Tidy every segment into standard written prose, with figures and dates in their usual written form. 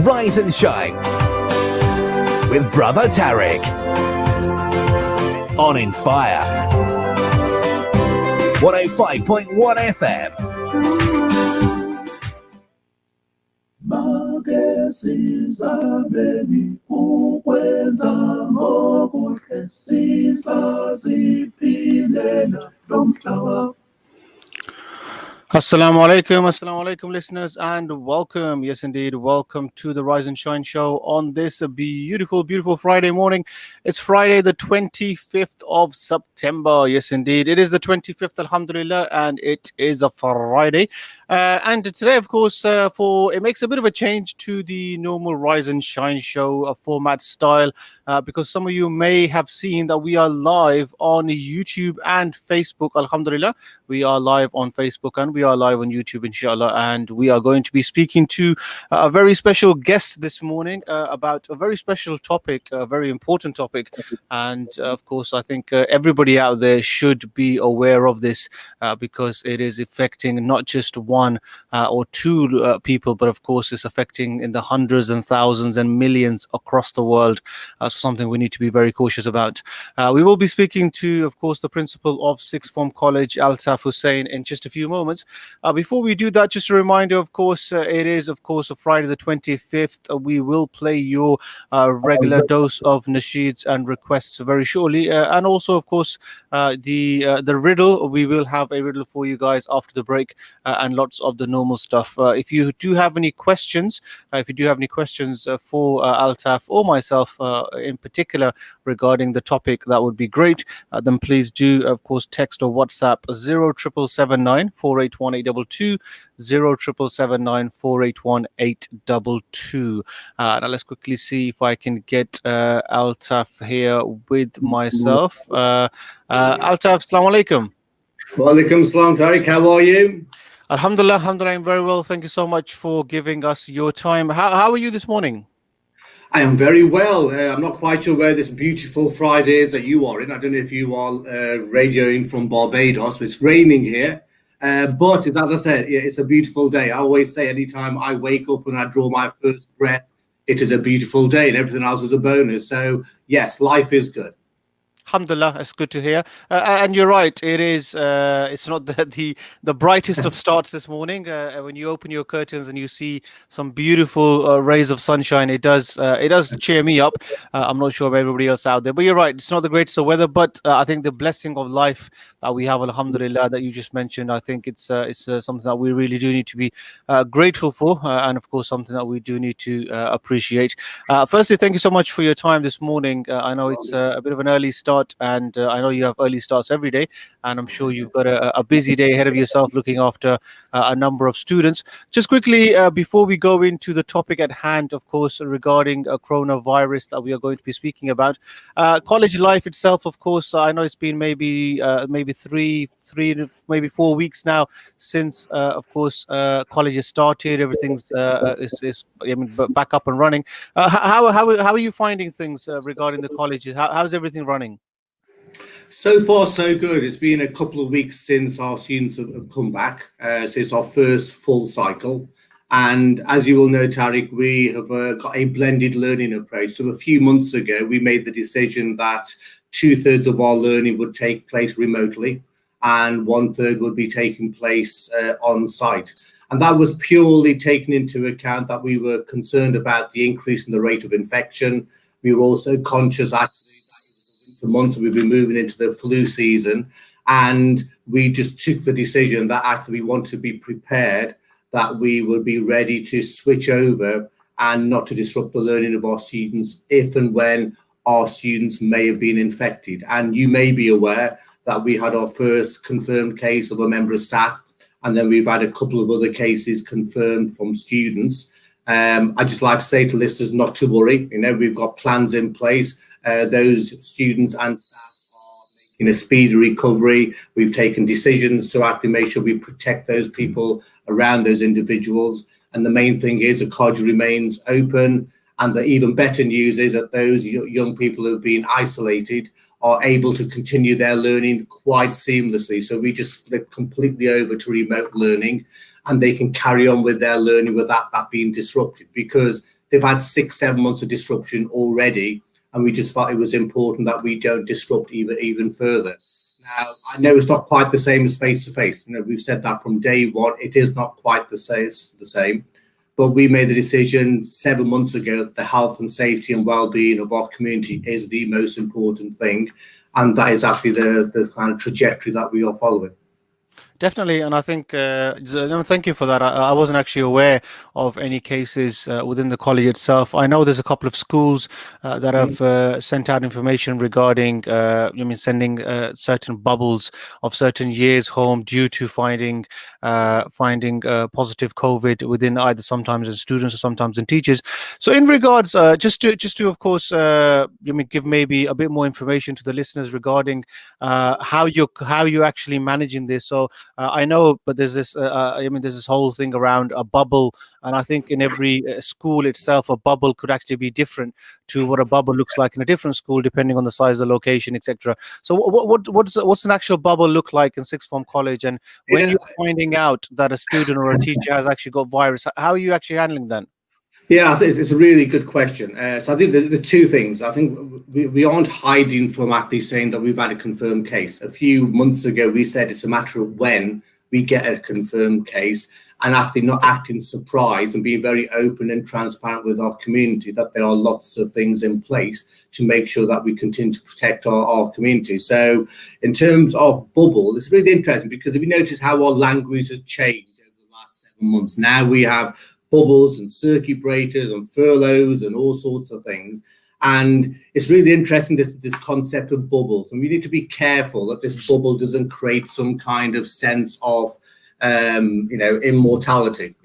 Rise and Shine with Brother Tariq on Inspire 105.1 FM. Magesiza beni ukwenza ngokuhle sisaziphilela nomhlaba. Assalamu alaikum listeners, and welcome, yes indeed, welcome to the Rise and Shine show on this beautiful Friday morning. It's Friday the 25th of September, yes indeed, it is the 25th, alhamdulillah, and it is a Friday. And today, of course, it makes a bit of a change to the normal Rise and Shine show format style, because some of you may have seen that we are live on YouTube and Facebook, alhamdulillah. We are live on Facebook and we are live on YouTube, inshallah, and we are going to be speaking to a very special guest this morning about a very special topic, a very important topic. And of course, I think everybody out there should be aware of this because it is affecting not just one or two people, but of course it's affecting in the hundreds and thousands and millions across the world. So something we need to be very cautious about. We will be speaking to, of course, the principal of Sixth Form College, Altaf, Hussain, in just a few moments. Before we do that, just a reminder, of course, it is, of course, a Friday the 25th. We will play your regular dose of nasheeds and requests very shortly. And also, of course, the riddle. We will have a riddle for you guys after the break and lots of the normal stuff. If you do have any questions, for Altaf or myself in particular regarding the topic, that would be great. Then please do, of course, text or WhatsApp 07779 481 822 07779 481 822. Now let's quickly see if I can get Altaf here with myself. Altaf, assalamu alaikum. Wa alaikum salam, Tariq. How are you? Alhamdulillah, I'm very well. Thank you so much for giving us your time. How are you this morning? I am very well. I'm not quite sure where this beautiful Friday is that you are in. I don't know if you are radioing from Barbados. It's raining here. But as I said, it's a beautiful day. I always say anytime I wake up and I draw my first breath, it is a beautiful day and everything else is a bonus. So, yes, life is good. Alhamdulillah, it's good to hear. And you're right, it is. It's not the brightest of starts this morning. When you open your curtains and you see some beautiful rays of sunshine, it does cheer me up. I'm not sure about everybody else out there, but you're right. It's not the greatest of weather, but I think the blessing of life that we have, alhamdulillah, that you just mentioned, I think it's something that we really do need to be grateful for, and of course something that we do need to appreciate. Firstly, thank you so much for your time this morning. I know it's a bit of an early start. And I know you have early starts every day, and I'm sure you've got a busy day ahead of yourself looking after a number of students. Just quickly, before we go into the topic at hand, of course, regarding coronavirus that we are going to be speaking about, college life itself, of course, I know it's been maybe 3 maybe 4 weeks now since, of course, college has started. Everything's is back up and running. How are you finding things regarding the colleges? How's everything running? So far, so good. It's been a couple of weeks since our students have come back, since our first full cycle. And as you will know, Tariq, we have got a blended learning approach. So a few months ago, we made the decision that 2/3 of our learning would take place remotely and 1/3 would be taking place on site. And that was purely taken into account that we were concerned about the increase in the rate of infection. We were also conscious actually the months we've been moving into the flu season, and we just took the decision that actually we want to be prepared, that we would be ready to switch over and not to disrupt the learning of our students if and when our students may have been infected. And you may be aware that we had our first confirmed case of a member of staff, and then we've had a couple of other cases confirmed from students. I just like to say to listeners not to worry. We've got plans in place. Those students and staff are making a speedy recovery. We've taken decisions to actually make sure we protect those people around those individuals. And the main thing is the college remains open. And the even better news is that those young people who have been isolated are able to continue their learning quite seamlessly. So we just flip completely over to remote learning, and they can carry on with their learning without that being disrupted, because they've had 6-7 months of disruption already, and we just thought it was important that we don't disrupt even further. Now, I know it's not quite the same as face-to-face. We've said that from day one. It is not quite the same. But we made the decision 7 months ago that the health and safety and well-being of our community is the most important thing. And that is actually the kind of trajectory that we are following. Definitely, and I think thank you for that. I wasn't actually aware of any cases within the college itself. I know there's a couple of schools that have sent out information regarding, sending certain bubbles of certain years home due to finding positive COVID within either sometimes in students or sometimes in teachers. So, in regards, just to of course, give maybe a bit more information to the listeners regarding how you're actually managing this. So. I know, but there's this. There's this whole thing around a bubble, and I think in every school itself, a bubble could actually be different to what a bubble looks like in a different school, depending on the size, the location, etc. So, what's an actual bubble look like in sixth form college? And when you're finding out that a student or a teacher has actually got virus, how are you actually handling that? Yeah, I think it's a really good question. So I think the two things. I think we aren't hiding from actually saying that we've had a confirmed case. A few months ago, we said it's a matter of when we get a confirmed case, and actually not acting surprised and being very open and transparent with our community that there are lots of things in place to make sure that we continue to protect our community. So in terms of bubble, it's really interesting because if you notice how our language has changed over the last 7 months, now we have bubbles and circuit breakers and furloughs and all sorts of things. And it's really interesting, this concept of bubbles. And we need to be careful that this bubble doesn't create some kind of sense of, immortality.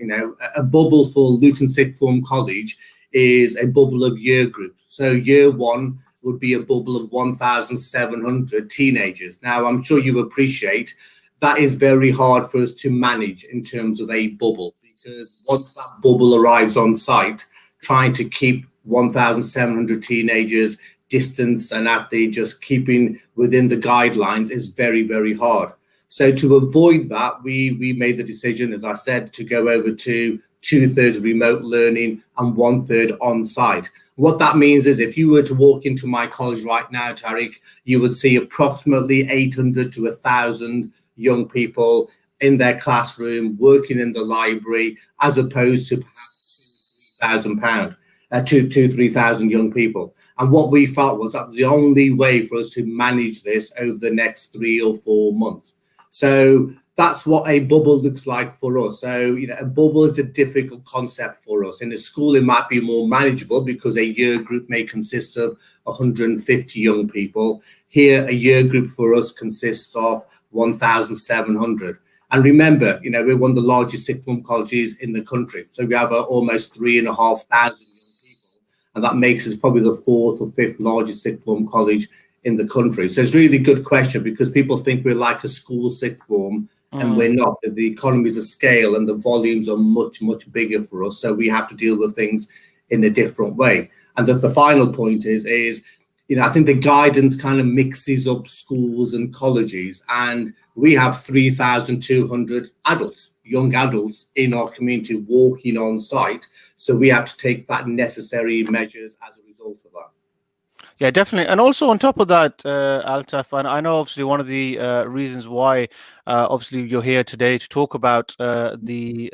A bubble for Luton Sixth Form College is a bubble of year group. So year one would be a bubble of 1,700 teenagers. Now, I'm sure you appreciate that is very hard for us to manage in terms of a bubble. Because once that bubble arrives on site, trying to keep 1,700 teenagers distance and actually just keeping within the guidelines is very, very hard. So to avoid that, we made the decision, as I said, to go over to 2/3 remote learning and 1/3 on site. What that means is if you were to walk into my college right now, Tariq, you would see approximately 800 to 1,000 young people in their classroom, working in the library, as opposed to perhaps 3,000 young people. And what we felt was that was the only way for us to manage this over the next 3 or 4 months. So that's what a bubble looks like for us. So, a bubble is a difficult concept for us. In a school, it might be more manageable because a year group may consist of 150 young people. Here, a year group for us consists of 1,700. And remember, we're one of the largest sixth form colleges in the country. So we have almost 3,500 young people. And that makes us probably the 4th or 5th largest sixth form college in the country. So it's really a good question because people think we're like a school sixth form and we're not. The economies of scale and the volumes are much, much bigger for us. So we have to deal with things in a different way. And the final point is I think the guidance kind of mixes up schools and colleges, and we have 3,200 adults, young adults in our community walking on site. So we have to take that necessary measures as a result of that. Yeah, definitely. And also on top of that, Altaf, and I know obviously one of the reasons why obviously you're here today to talk about the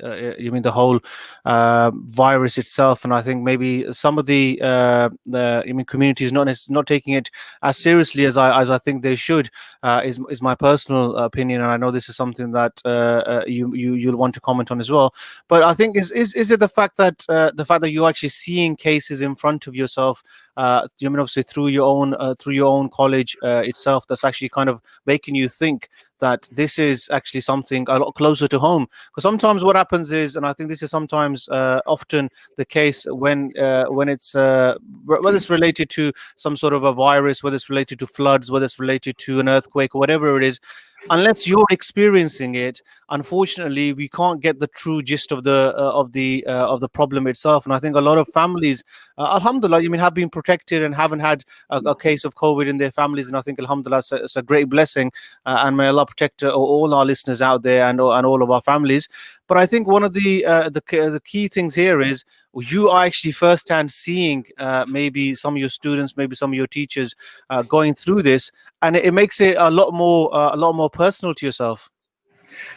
whole virus itself, and I think maybe some of the communities not taking it as seriously as I think they should is my personal opinion, and I know this is something that you'll want to comment on as well. But I think is it the fact that you're actually seeing cases in front of yourself, obviously through your own college itself, that's actually kind of making you think that this is actually something a lot closer to home? Because sometimes what happens is, and I think this is sometimes often the case when it's whether it's related to some sort of a virus, whether it's related to floods, whether it's related to an earthquake or whatever it is, unless you're experiencing it, unfortunately, we can't get the true gist of the problem itself. And I think a lot of families, alhamdulillah, have been protected and haven't had a case of COVID in their families. And I think, alhamdulillah, it's a great blessing. And may Allah protect all our listeners out there and all of our families. But I think one of the key things here is you are actually firsthand seeing maybe some of your students, maybe some of your teachers going through this, and it makes it a lot more personal to yourself.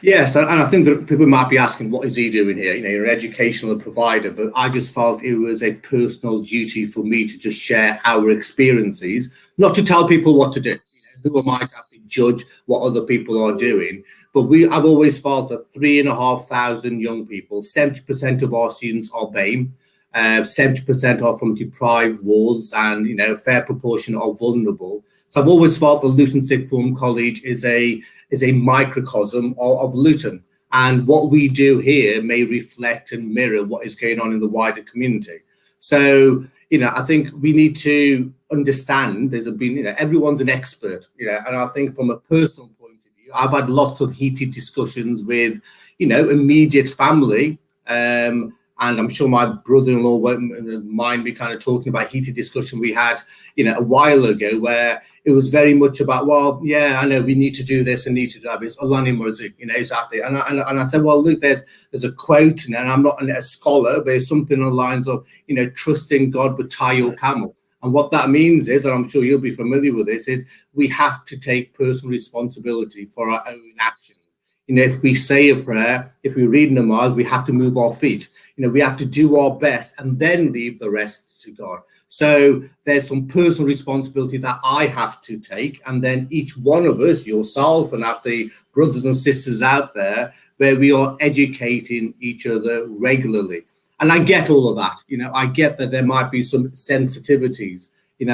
Yes, and I think that people might be asking, what is he doing here? You're an educational provider, but I just felt it was a personal duty for me to just share our experiences, not to tell people what to do. Who am I to judge what other people are doing? But I've always felt that 3,500 young people, 70% of our students are BAME, 70% are from deprived wards, and a fair proportion are vulnerable. So I've always felt the Luton Sixth Form College is a microcosm of Luton, and what we do here may reflect and mirror what is going on in the wider community. So I think we need to understand everyone's an expert, and I think from a personal point of view, I've had lots of heated discussions with immediate family, and I'm sure my brother-in-law won't mind me kind of talking about heated discussion we had a while ago, where it was very much about, well, yeah, I know we need to do this and need to do that. It's Alani Murzik, exactly. And I said, well, look, there's a quote, and I'm not a scholar, but it's something on the lines of, trust in God, but tie your camel. And what that means is, and I'm sure you'll be familiar with this, is we have to take personal responsibility for our own actions. If we say a prayer, if we read namaz, we have to move our feet. We have to do our best and then leave the rest to God. So there's some personal responsibility that I have to take, and then each one of us, yourself and the brothers and sisters out there, where we are educating each other regularly. And I get all of that. I get that there might be some sensitivities.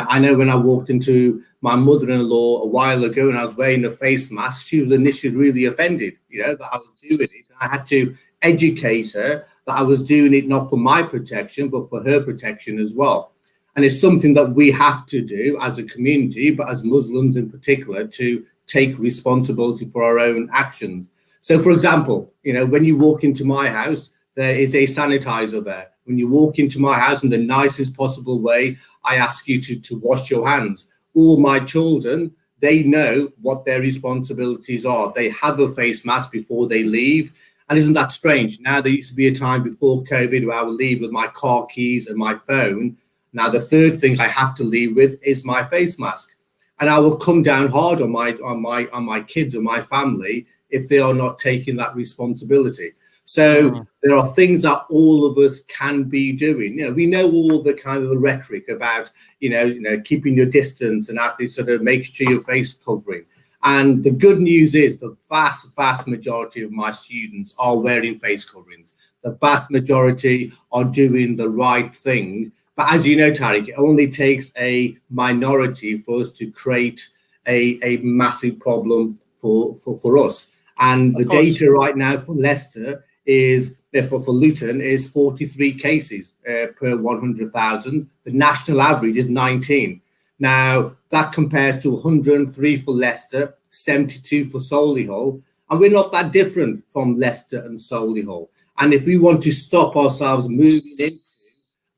I know when I walked into my mother-in-law a while ago and I was wearing a face mask, she was initially really offended, that I was doing it. And I had to educate her that I was doing it not for my protection, but for her protection as well. And it's something that we have to do as a community, but as Muslims in particular, to take responsibility for our own actions. So, for example, when you walk into my house, there is a sanitizer there. When you walk into my house in the nicest possible way, I ask you to wash your hands. All my children, they know what their responsibilities are. They have a face mask before they leave. And isn't that strange? Now, there used to be a time before COVID where I would leave with my car keys and my phone. Now, the third thing I have to leave with is my face mask. And I will come down hard on my kids and my family if they are not taking that responsibility. So there are things that all of us can be doing. We know all the kind of the rhetoric about, keeping your distance and actually sort of make sure your face covering. And the good news is the vast, vast majority of my students are wearing face coverings. The vast majority are doing the right thing. But as you know, Tariq, it only takes a minority for us to create a massive problem for us. And the data right now for Leicester is, for Luton, is 43 cases per 100,000. The national average is 19. Now, that compares to 103 for Leicester, 72 for Solihull, and we're not that different from Leicester and Solihull. And if we want to stop ourselves moving into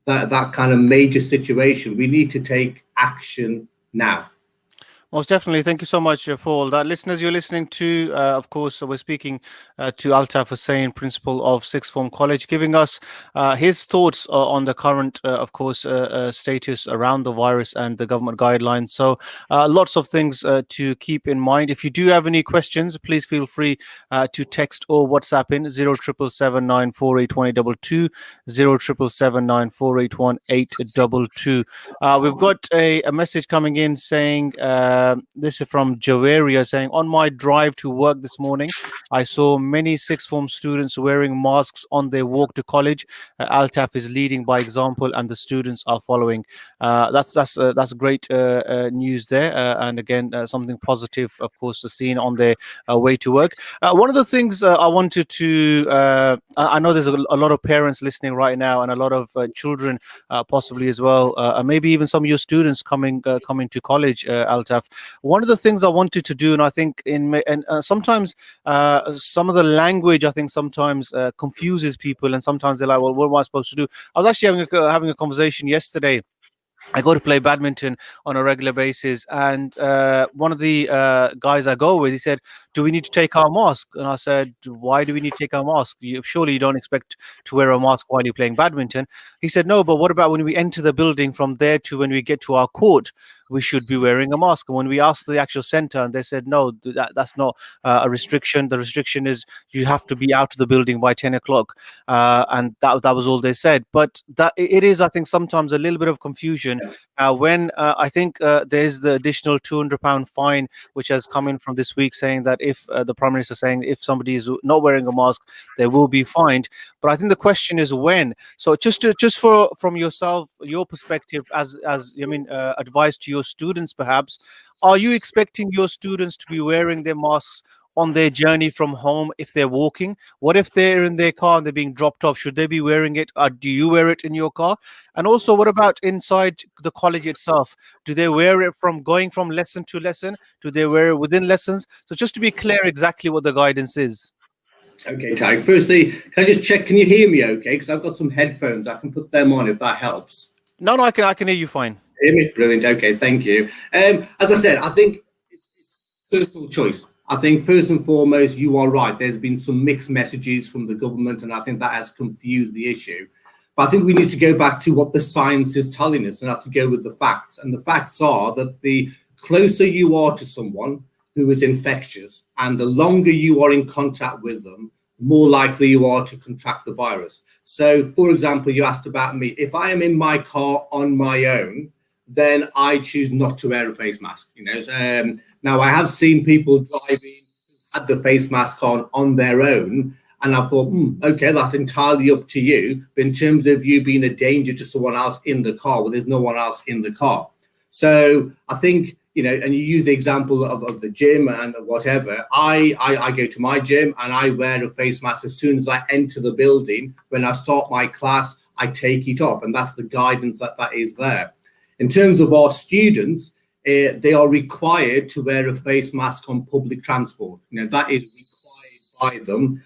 that kind of major situation, we need to take action now. Most definitely. Thank you so much for all that. Listeners, you're listening to, of course, we're speaking to Altaf Hussain, principal of Sixth Form College, giving us his thoughts on the current, of course, status around the virus and the government guidelines. So lots of things to keep in mind. If you do have any questions, please feel free to text or WhatsApp in 07779481822, 07779481822. We've got a message coming in saying, this is from Javeria, saying, on my drive to work this morning, I saw many sixth form students wearing masks on their walk to college. Altaf is leading by example and the students are following. That's great news there. And again, something positive, of course, seen on their way to work. One of the things I wanted to, I know there's a lot of parents listening right now and a lot of children possibly as well, and maybe even some of your students coming to college, Altaf. One of the things I wanted to do, and I think sometimes some of the language, I think sometimes confuses people, and sometimes they're like, well, what am I supposed to do? I was actually having a conversation yesterday I go to play badminton on a regular basis, and one of the guys I go with, he said, "Do we need to take our mask?" And I said, "Why do we need to take our mask? Surely you don't expect to wear a mask while you're playing badminton." He said, "No, but what about when we enter the building from there to when we get to our court? We should be wearing a mask." And when we asked the actual center, and they said, "No, that's not a restriction. The restriction is you have to be out of the building by 10 o'clock." And that was all they said. But that it is, I think, sometimes a little bit of confusion when I think there's the additional £200 fine which has come in from this week, saying that if the Prime Minister saying if somebody is not wearing a mask, they will be fined. But I think the question is when. So just for from yourself, your perspective as I mean, advice to your students, perhaps, are you expecting your students to be wearing their masks on their journey from home if they're walking? What if they're in their car and they're being dropped off? Should they be wearing it? Do you wear it in your car? And also, what about inside the college itself? Do they wear it from going from lesson to lesson? Do they wear it within lessons? So just to be clear exactly what the guidance is. Okay, Tariq. Firstly, can I just check? Can you hear me okay? Because I've got some headphones. I can put them on if that helps. No, I can hear you fine. Hear me? Brilliant. Okay, thank you. As I said, I think it's personal choice. I think first and foremost, you are right. There's been some mixed messages from the government, and I think that has confused the issue. But I think we need to go back to what the science is telling us and have to go with the facts. And the facts are that the closer you are to someone who is infectious and the longer you are in contact with them, the more likely you are to contract the virus. So, for example, you asked about me. If I am in my car on my own, then I choose not to wear a face mask. Now I have seen people driving had the face mask on their own, and I thought, okay, that's entirely up to you. But in terms of you being a danger to someone else in the car, well, there's no one else in the car. So I think, and you use the example of the gym and whatever. I go to my gym and I wear a face mask as soon as I enter the building. When I start my class, I take it off, and that's the guidance that is there. In terms of our students, they are required to wear a face mask on public transport. That is required by them.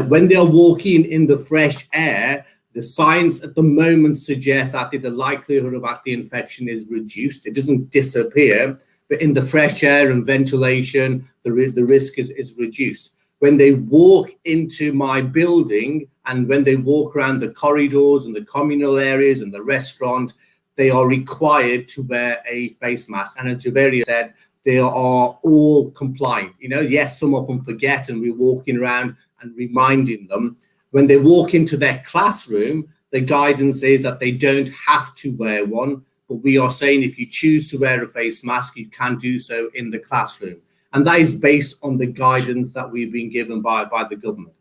When they are walking in the fresh air, the science at the moment suggests that the likelihood of the infection is reduced. It doesn't disappear, but in the fresh air and ventilation, the risk is reduced. When they walk into my building and when they walk around the corridors and the communal areas and the restaurant, they are required to wear a face mask. And as Javeria said, they are all compliant. Yes, some of them forget and we're walking around and reminding them. When they walk into their classroom, the guidance is that they don't have to wear one, but we are saying if you choose to wear a face mask, you can do so in the classroom. And that is based on the guidance that we've been given by the government.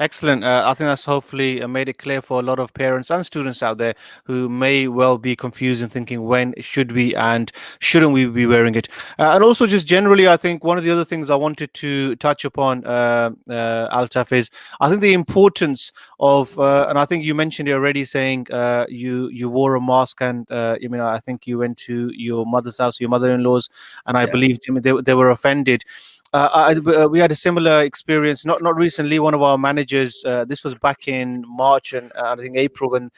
Excellent. I think that's hopefully made it clear for a lot of parents and students out there who may well be confused and thinking when should we and shouldn't we be wearing it. And also just generally, I think one of the other things I wanted to touch upon, Altaf, is I think the importance of, and I think you mentioned it already, saying you wore a mask and I think you went to your mother's house, your mother-in-law's, and I believe they were offended. We had a similar experience, not recently. One of our managers, this was back in March and I think April when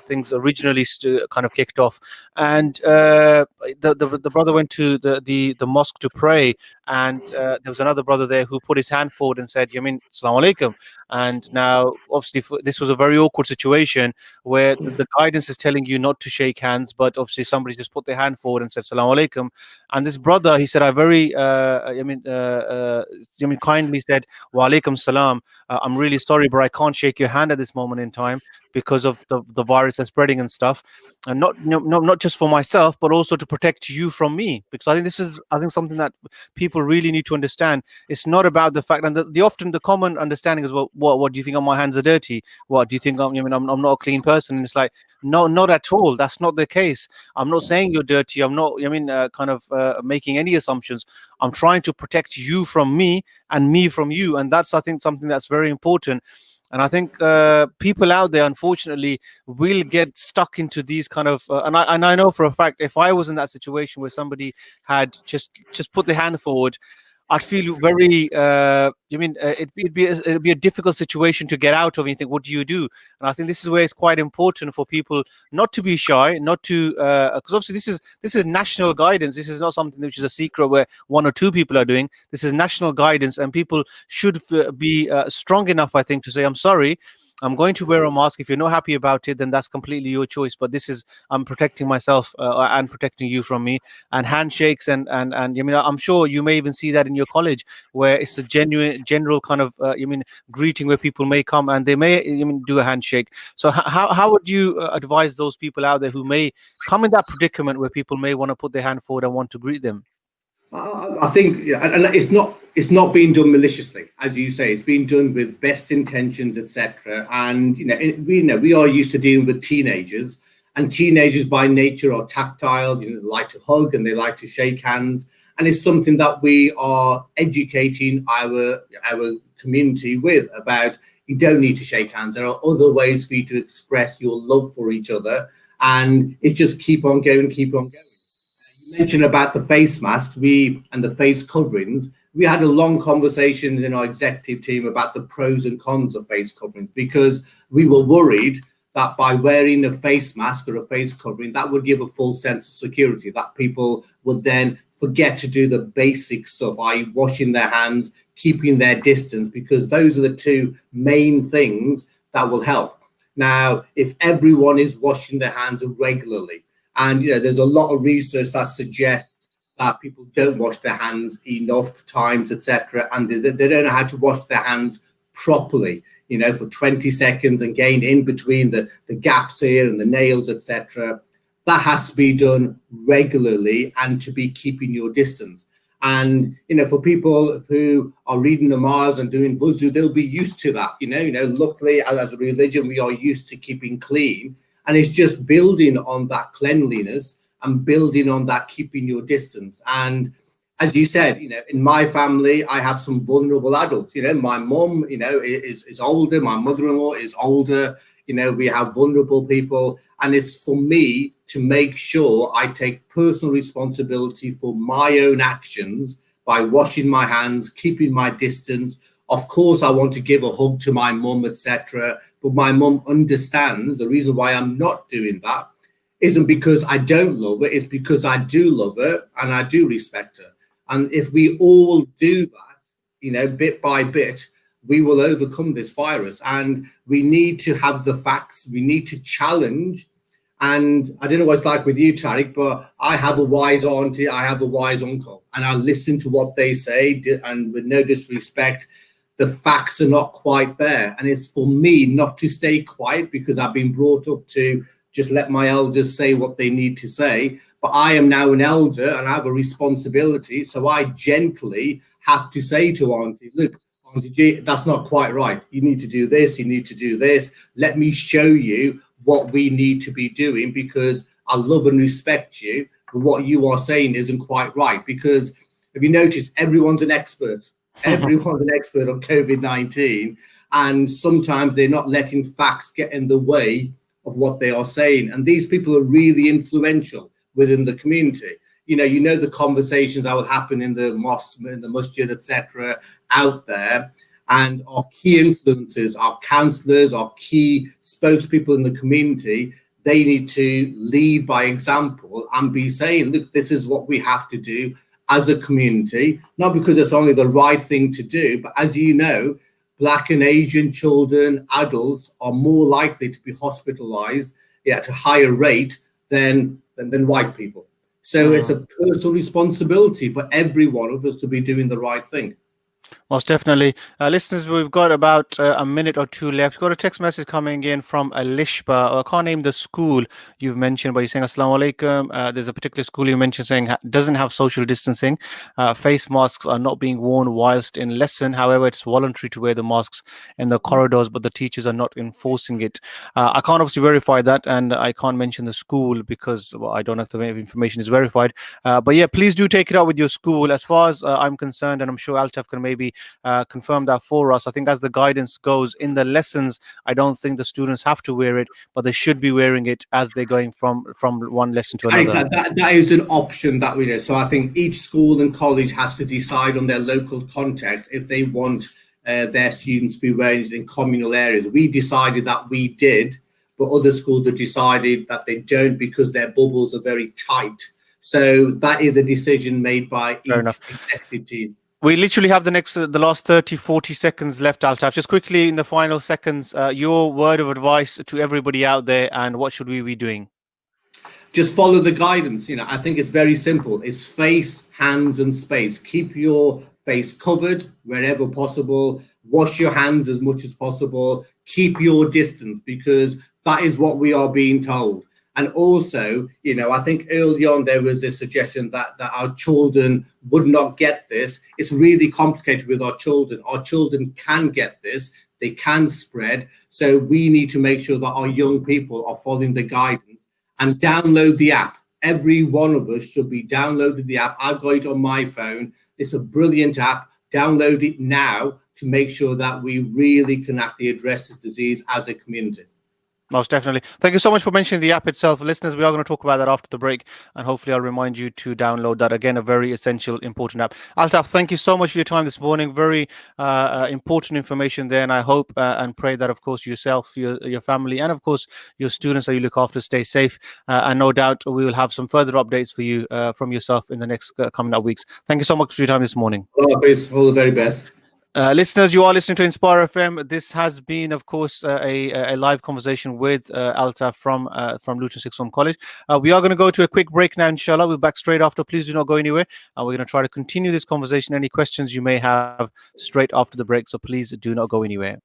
things originally kind of kicked off, and the brother went to the mosque to pray, and there was another brother there who put his hand forward and said, "Yamin, Assalamu alaikum." And now, obviously, this was a very awkward situation where the guidance is telling you not to shake hands, but obviously somebody just put their hand forward and said, "Assalamu alaikum." And this brother, he said, kindly said, "Wa alaikum salam. I'm really sorry, but I can't shake your hand at this moment in time because of the virus that's spreading and stuff, and not just for myself, but also to protect you from me." Because I think this is something that people really need to understand. It's not about the fact, and the common understanding is, well, what do you think? My hands are dirty? What do you think? I'm not a clean person? And it's like, no, not at all. That's not the case. I'm not saying you're dirty. I'm not. Making any assumptions. I'm trying to protect you from me and me from you, and that's, I think, something that's very important. And I think people out there, unfortunately, will get stuck into these kind of. And I know for a fact, if I was in that situation where somebody had just put their hand forward, I'd feel very. It'd be a difficult situation to get out of. And you think, what do you do? And I think this is where it's quite important for people not to be shy, not to, because obviously this is national guidance. This is not something which is a secret where one or two people are doing. This is national guidance, and people should be strong enough, I think, to say, "I'm sorry. I'm going to wear a mask. If you're not happy about it, then that's completely your choice. But this is I'm protecting myself and protecting you from me." And handshakes and I'm sure you may even see that in your college where it's a genuine general kind of greeting where people may come and they may do a handshake. So how would you advise those people out there who may come in that predicament where people may want to put their hand forward and want to greet them? I think, and it's not being done maliciously, as you say. It's being done with best intentions, etc. And we are used to dealing with teenagers, and teenagers by nature are tactile. They like to hug and they like to shake hands, and it's something that we are educating our community with about. You don't need to shake hands. There are other ways for you to express your love for each other, and it's just keep on going, keep on going. Mentioned about the face masks and the face coverings. We had a long conversation in our executive team about the pros and cons of face coverings, because we were worried that by wearing a face mask or a face covering, that would give a false sense of security, that people would then forget to do the basic stuff, i.e. washing their hands, keeping their distance, because those are the two main things that will help. Now, if everyone is washing their hands regularly, and there's a lot of research that suggests that people don't wash their hands enough times, etc., and they don't know how to wash their hands properly, for 20 seconds and gain in between the gaps here and the nails, etc. That has to be done regularly and to be keeping your distance. And for people who are reading namaz and doing wuzu, they'll be used to that. Luckily, as a religion, we are used to keeping clean. And it's just building on that cleanliness and building on that keeping your distance. And as you said, in my family, I have some vulnerable adults. My mum, is older. My mother-in-law is older. We have vulnerable people. And it's for me to make sure I take personal responsibility for my own actions by washing my hands, keeping my distance. Of course, I want to give a hug to my mum, etc. But my mum understands the reason why I'm not doing that isn't because I don't love her. It's because I do love her and I do respect her. And if we all do that, bit by bit, we will overcome this virus. And we need to have the facts. We need to challenge. And I don't know what it's like with you, Tariq, but I have a wise auntie. I have a wise uncle. And I listen to what they say. And with no disrespect, the facts are not quite there. And it's for me not to stay quiet, because I've been brought up to just let my elders say what they need to say. But I am now an elder and I have a responsibility. So I gently have to say to Auntie, look, Auntie G, that's not quite right. You need to do this. You need to do this. Let me show you what we need to be doing, because I love and respect you. But what you are saying isn't quite right. Because if you notice, everyone's an expert. Everyone's an expert on COVID-19, and sometimes they're not letting facts get in the way of what they are saying. And these people are really influential within the community. The conversations that will happen in the mosque, in the masjid, etc., out there. And our key influencers, our counsellors, our key spokespeople in the community, they need to lead by example and be saying, look, this is what we have to do as a community, not because it's only the right thing to do, but as you know, Black and Asian children, adults are more likely to be hospitalized at a higher rate than white people. So it's a personal responsibility for every one of us to be doing the right thing. Most definitely. Listeners, we've got about a minute or two left. We've got a text message coming in from Alishba. I can't name the school you've mentioned, but you're saying, Assalamu alaikum. There's a particular school you mentioned saying doesn't have social distancing. Face masks are not being worn whilst in lesson. However, it's voluntary to wear the masks in the corridors, but the teachers are not enforcing it. I can't obviously verify that, and I can't mention the school because I don't have the information is verified. But yeah, please do take it out with your school. As far as I'm concerned, and I'm sure Altaf can maybe confirmed that for us. I think as the guidance goes in the lessons, I don't think the students have to wear it, but they should be wearing it as they're going from one lesson to another. That is an option that we know. So I think each school and college has to decide on their local context if they want their students to be wearing it in communal areas. We decided that we did, but other schools have decided that they don't because their bubbles are very tight. So that is a decision made by each executive team. We literally have the last 30, 40 seconds left, Altaf. Just quickly in the final seconds, your word of advice to everybody out there, and what should we be doing? Just follow the guidance. I think it's very simple. It's face, hands, and space. Keep your face covered wherever possible. Wash your hands as much as possible. Keep your distance, because that is what we are being told. And also, I think early on there was a suggestion that our children would not get this. It's really complicated with our children. Our children can get this. They can spread. So we need to make sure that our young people are following the guidance and download the app. Every one of us should be downloading the app. I've got it on my phone. It's a brilliant app. Download it now to make sure that we really can actually address this disease as a community. Most definitely. Thank you so much for mentioning the app itself. Listeners, we are going to talk about that after the break, and hopefully I'll remind you to download that. Again, a very essential, important app. Altaf, thank you so much for your time this morning. Very important information there, and I hope and pray that, of course, yourself, your family, and, of course, your students that you look after stay safe. And no doubt we will have some further updates for you from yourself in the next coming up weeks. Thank you so much for your time this morning. All the very best. Listeners, you are listening to Inspire FM. This has been, of course, a live conversation with Altaf from Luton Sixth Form College. We are going to go to a quick break now, inshallah. We'll be back straight after. Please do not go anywhere. We're going to try to continue this conversation. Any questions you may have straight after the break, so please do not go anywhere.